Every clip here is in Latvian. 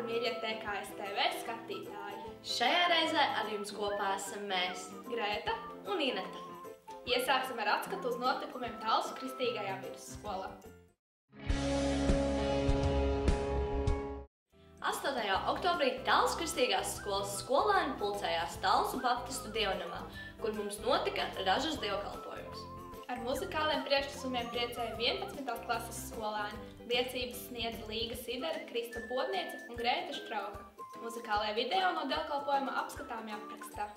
mīļie TKS TV skatītāji! Šajā reizē ar jums kopā esam mēs, Grēta un Ineta. Iesāksim ar atskatu uz notikumiem Talsu Kristīgajā vidusskolā. 8. oktobrī Talsu Kristīgās skolas skolēni pulcējās Talsu Baptistu dievnamā, kur mums notika ražas dievkalpojums. Ar muzikāliem priekšnesumiem priecēja 11. klases skolēni. Liecības sniedza Līga Sidera, Krista Bodniece un Grēta Štrauka. Muzikālajā video no dievkalpojuma apskatāmi aprakstā.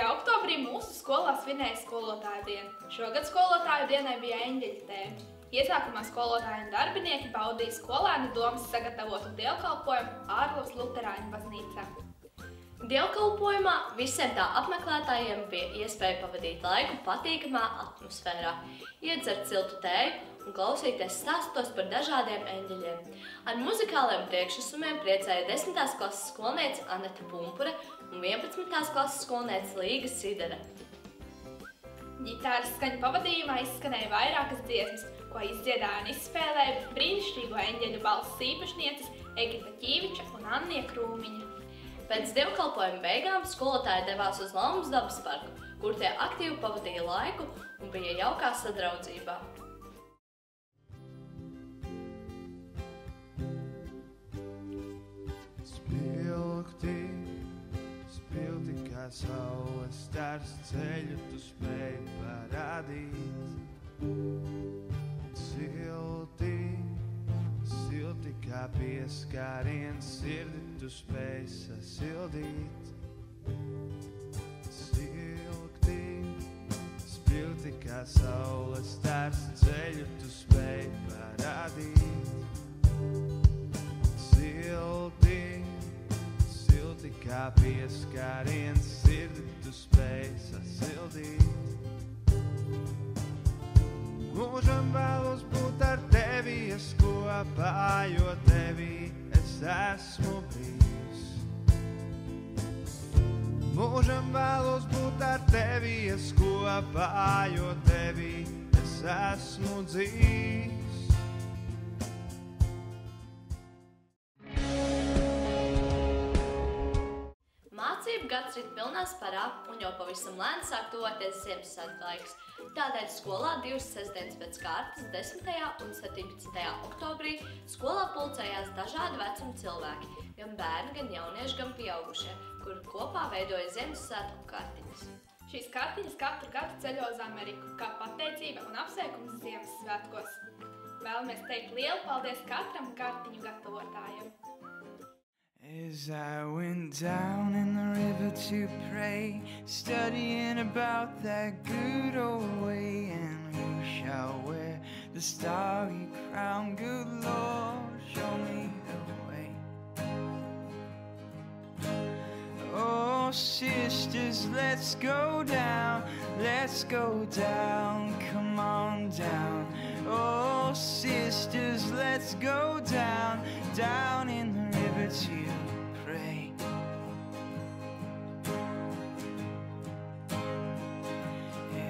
Oktobrī mūsu skolā svinēja skolotāju dienu. Šogad skolotāju dienai bija eņģeļa tēma. Iesākumā skolotāji un darbinieki baudīja skolēnu domas sagatavotu dievkalpojumu Ārlavas Luterāņu baznīcā. Dievkalpojumā visiem tā apmeklētājiem bija iespēja pavadīt laiku patīkamā atmosfērā, iedzert siltu tēju un klausīties stāstos par dažādiem eņģeļiem. Ar muzikāliem priekšnesumiem priecēja 10. klases skolniece Aneta Pumpure un 11. klases skolniece Līga Sidera. Ģitāras skaņu pavadījumā izskanēja vairākas dziesmas, ko izdziedāja un izspēlēja brīnišķīgo eņģeļu balss īpašnieces Egita Ķīviča un Annija Krūmiņa. Pēc dievkalpojuma beigām skolotāji devās uz Laumas dabas parku, kur tie aktīvi pavadīja laiku un bija jaukā sadraudzībā. Spilgti kā saules stars, ceļu tu spēj parādīt. Silti kā pieskāriens, sirdi tu spēj sasildīt. Spilgti kā saules stars, ceļu tu spēj parādīt. Silti kā pieskāriens, sirdi tu spēj sasildīt. Mūžam vēlos būt ar tevi, es kopā, jo tevi es esmu bijis. Mūžam vēlos būt ar tevi, es kopā, jo tevi es esmu dzīvs. Mācību gads rit pilnā sparā un jau pavisam lēni sāk tuvoties Ziemassvētku laiks. Tādēļ skolā divas sestdienas pēc kārtas 10. un 17. oktobrī skolā pulcējās dažādu vecumu cilvēki, gan bērni, gan jaunieši, gan pieaugušie, kuri kopā veidoja Ziemassvētku kartiņas. Šīs kartiņas katru gadu ceļo uz Ameriku, kā pateicība un apsveikums Ziemassvētkos. Vēlamies teikt lielu paldies katram kartiņu gatavotājam. As I went down in the river to pray, studying about that good old way, and who shall wear the starry crown? Good Lord, show me the way. Oh, sisters, let's go down, come on down. Oh, sisters, let's go down in the river to pray.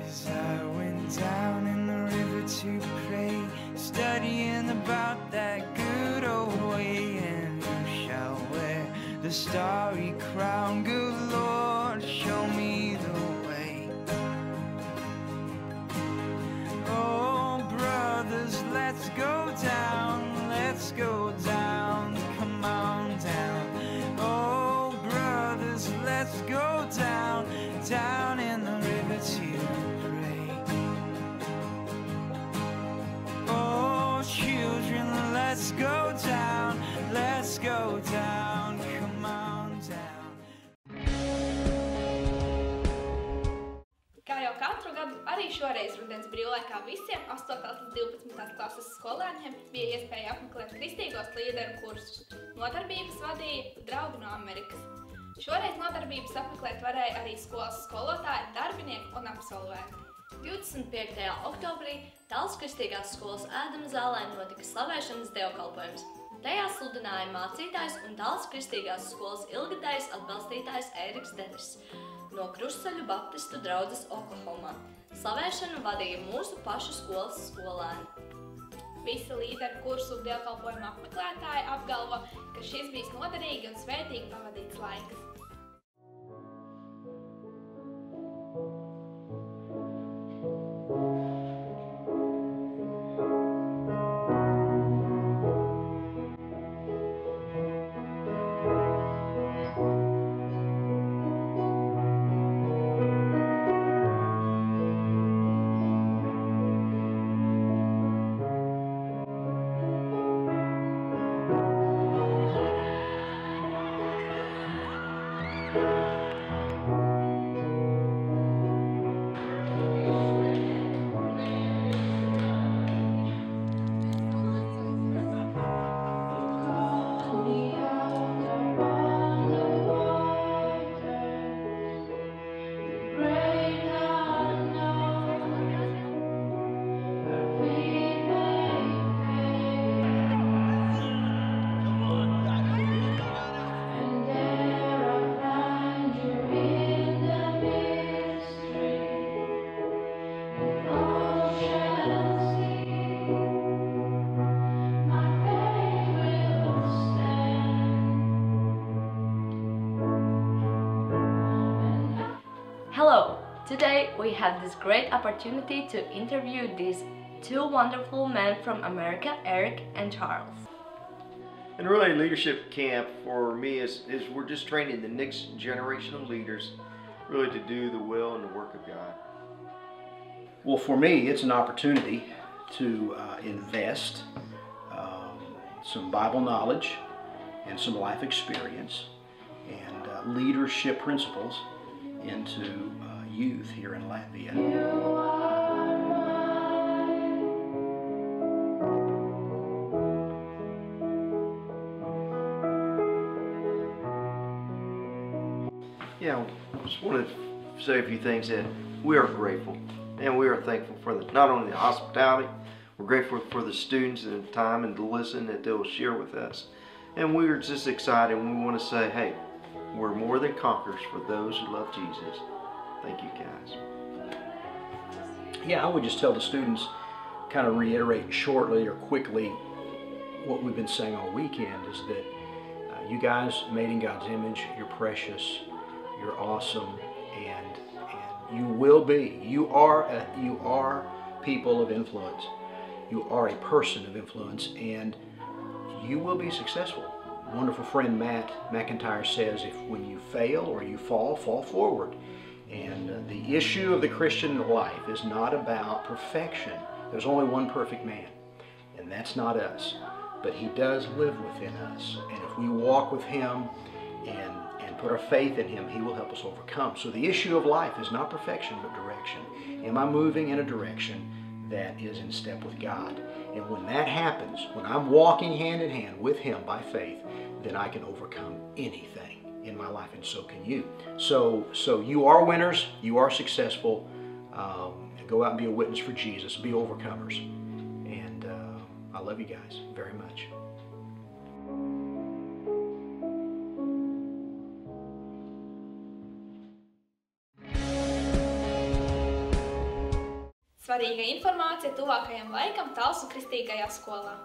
As I went down in the river to pray, studying about that good old way, and the starry crown. Good Lord, show me the way. Oh, brothers, let's go down, let's go down, come on down. Oh, brothers, let's go down, down in the river to pray. Oh, children, let's go down, let's go down, come on down. Kā jau katru gadu, arī šoreiz rudens brīvlaikā visiem 8. līdz 12. klases skolēniem bija iespēja apmeklēt kristīgos līderu kursus. Nodarbības vadīja draugi no Amerikas. Šoreiz nodarbības apmeklēt varēja arī skolas skolotāji, darbinieki un absolventi. 25. oktobrī Talsu kristīgās skolas ēdama zālē notika slavēšanas dievkalpojums. Tajā sludināja mācītājs un Talsu kristīgās skolas ilgadējs atbalstītājs Ēriks Denis no Krustceļu baptistu draudzes Oklahomā. Slavēšanu vadīja mūsu pašu skolas skolēni. Visi līderu kursu dievkalpojuma apmeklētāji apgalvo, ka šis bijis noderīgi un svētīgi pavadīts laiks. Hello! Today we have this great opportunity to interview these two wonderful men from America, Eric and Charles. And really, leadership camp for me is we're just training the next generation of leaders really to do the will and the work of God. Well, for me, it's an opportunity to invest some Bible knowledge and some life experience and leadership principles into youth here in Latvia. Yeah, I just want to say a few things that we are grateful and we are thankful for not only the hospitality, we're grateful for the students and the time and the listen that they'll share with us. And we are just excited and we want to say, hey, we're more than conquerors for those who love Jesus. Thank you, guys. Yeah, I would just tell the students, kind of reiterate shortly or quickly what we've been saying all weekend, is that you guys made in God's image, you're precious, you're awesome, and you will be. You are people of influence. You are a person of influence, and you will be successful. Wonderful friend Matt McIntyre says, if when you fail or you fall forward. And the issue of the Christian life is not about perfection. There's only one perfect man, and that's not us. But he does live within us, and if we walk with him and put our faith in him, he will help us overcome. So the issue of life is not perfection, but direction. Am I moving in a direction that is in step with God? And when that happens, when I'm walking hand in hand with him by faith, then I can overcome anything in my life, and so can you. So you are winners, you are successful. Go out and be a witness for Jesus, be overcomers. And I love you guys very much. Svarīga informācija tuvākajam laikam Talsu kristīgajā skolā.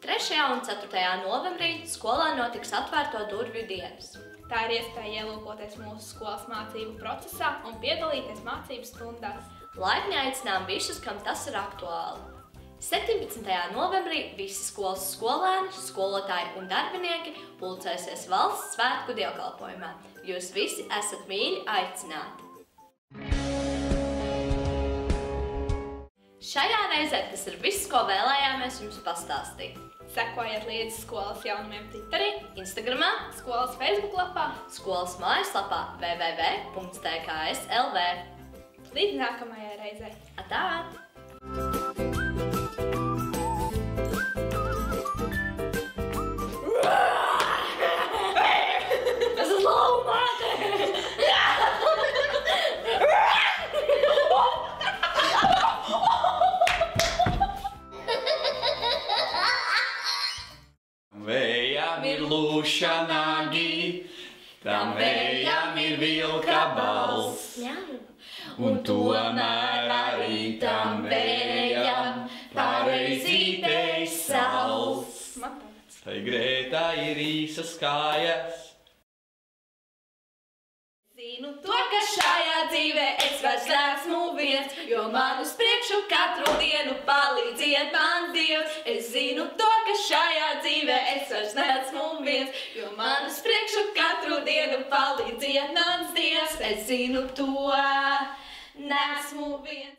3. un 4. novembrī skolā notiks atvērto durvju dienas. Tā ir iespēja ielūkoties mūsu skolas mācību procesā un piedalīties mācību stundās. Laipni aicinām visus, kam tas ir aktuāli. 17. novembrī visi skolas skolēni, skolotāji un darbinieki pulcēsies valsts svētku dievkalpojumā. Jūs visi esat mīļi aicināti! Šajā reizē tas ir viss, ko vēlējāmies jums pastāstīt. Sekojiet līdzi skolas jaunumiem Twitterī, Instagramā, skolas Facebook lapā. skolas mājaslapā www.tks.lv. Līdz nākamajai reizei. Atā! Es esmu laumāte! Vējām ir lūša nagi, tam vējām ir vilka balss. Un tomēr arī tam vējām pareizītei sals. Tai Grētā ir īsas kājas. Zinu to, ka šajā dzīvē es vairs neesmu viens, jo man uz priekšu katru dienu palīdziet mans Dievs. Es zinu to, ka šajā dzīvē es vairs neesmu viens, jo man uz priekšu katru dienu palīdziet mans Dievs. Es zinu to, neesmu viens.